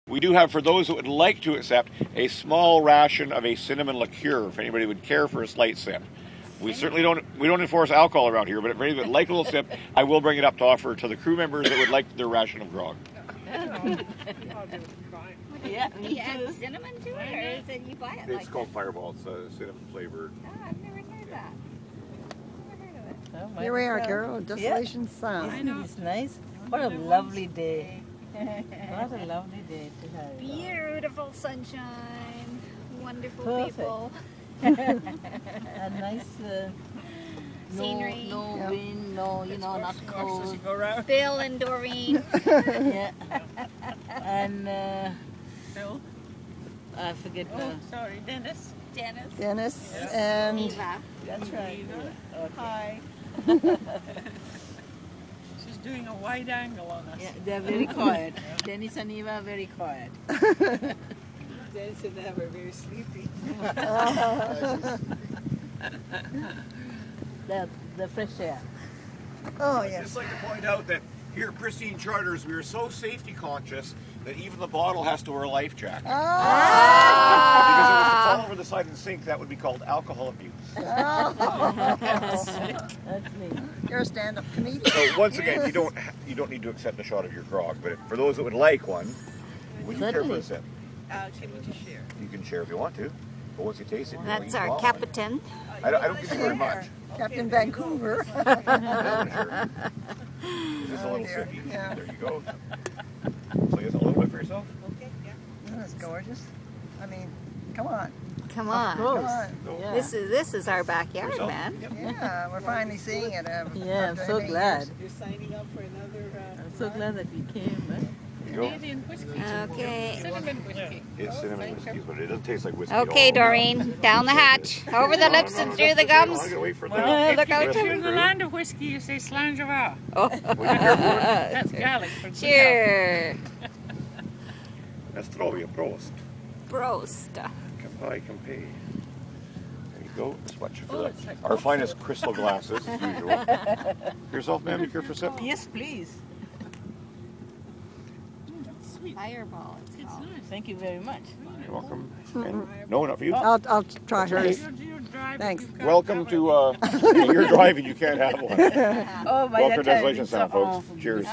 We do have, for those that would like to accept, a small ration of a cinnamon liqueur, if anybody would care for a slight sip. We certainly don't enforce alcohol around here, but if anybody would like a little sip, I will bring it up to offer to the crew members that would like their ration of grog. Yeah, you add cinnamon to it, or is it you buy it? It's called Fireball. It's cinnamon flavored. Oh, I've never heard that. Never heard of it. Here we are, Caryl. Desolation Sound. Isn't this nice? What a lovely day. What a lovely day to have. Beautiful sunshine, wonderful Perfect. people. A nice Scenery. No Yeah. wind, no, not cold. Bill and Doreen. Yeah. And Bill? I forget Sorry, Dennis. Dennis. Dennis and Eva. That's right. Okay. Hi. She's doing a wide angle on us. Yeah, they're very quiet. Dennis and Eva are very quiet. Dennis and Eva are very sleepy. The fresh air. oh I'd yes. just like to point out that here at Pristine Charters, we are so safety conscious that even the bottle has to wear a life jacket. Because if it was to fall over the side of the sink, that would be called alcohol abuse. That's me. You're a stand-up comedian. So once again, you don't need to accept a shot of your grog, but for those that would like one, would you care for a sip? Can we just share? You can share if you want to, but once you taste it, That's you our want captain. one. I don't give you very much. Captain Vancouver. Sure. Just a little dear. sippy. Yeah. There you go. So you get a little bit for yourself? Okay, yeah. That's gorgeous. I mean, come on. Come on. Come on. Yeah. This is our backyard, Yourself? man. Yep. Yeah, we're finally seeing it. Yeah, I'm after so many glad. years. You're signing up for another I'm so glad that we came. There you go. Canadian whiskey. Okay. Cinnamon whiskey. It's cinnamon whiskey, but it doesn't taste like whiskey. Okay, at all. Doreen. Down the hatch. Over the lips and through the gums. I'm gonna wait for Well, Look out. if you're in the land of whiskey, you say Slangeva. Oh. That's Gaelic for good Cheers. That's Trovia Prost. Prost. Kampai Kampai. There you go. This much for Oh, that. it's like Our finest crystal glasses, as usual. Yourself, ma'am, you care for a sip? Yes, please. Fireball, it's It's called. nice. Thank you very much. You're welcome. And, no, not for you. I'll try hers. You're driving, Thanks. you've got Welcome that to, one. you're driving, you can't have one. Oh, by Welcome to that time, Desolation it's Sound, so- folks. Cheers.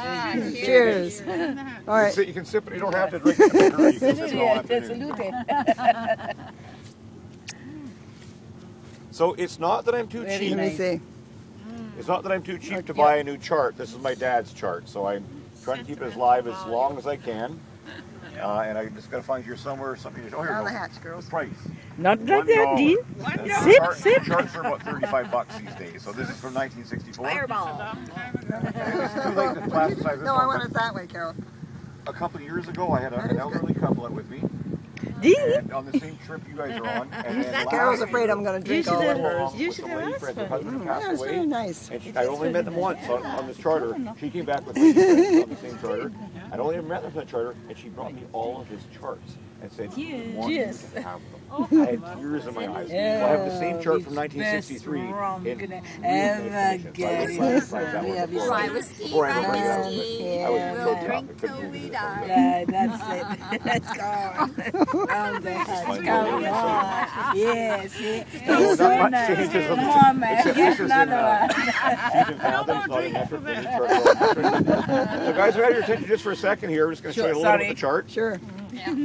Cheers. All right. You can sip it, you don't have to drink it. You can sip it all afternoon. Salute. So it's not that I'm too Very cheap. Let me see. It's not that I'm too cheap to buy a new chart. This is my dad's chart, so I'm trying to keep it as live as long as I can. And I just got to find here somewhere something. Oh, here Down we the go. hatch, girls. Price. Not like that, $1. Dean. And Sip, chart- sip. Charts are about $35 these days. So this is from 1964. Fireball. It's too late to plasticize this No, I one, want but it that way, Caryl. a couple of years ago, I had an elderly couple with me. Dean? And on the same trip you guys are on. And then Carol's last afraid year, I'm going to You drink all should of have- hers. You with should the have lady asked friend, for her it. husband Yeah, passed it's away. very nice. And I only met them once on this charter. She came back with my friends on the same charter. I'd only ever met them on that charter, and she brought me all of his charts and said, "I want you Cheers. to have them." I had tears in my eyes. So I have the same chart from 1963 in ever really get nice it. condition. So I wouldn't mind that one before Dry I- whiskey, before I dry went right out. whiskey. I was Yeah. so We'll tough, drink I couldn't till do we this die. all day. Yeah, that's it. Let's go. Yes, yes. No, It's so not much nice. changes on Come the- on, man. except Get this is in, another one. Feet and fathoms, not an effort. They need chart. So guys, I have your attention just for a second here. We're just going to show you a little bit of the chart. Sure. Yeah.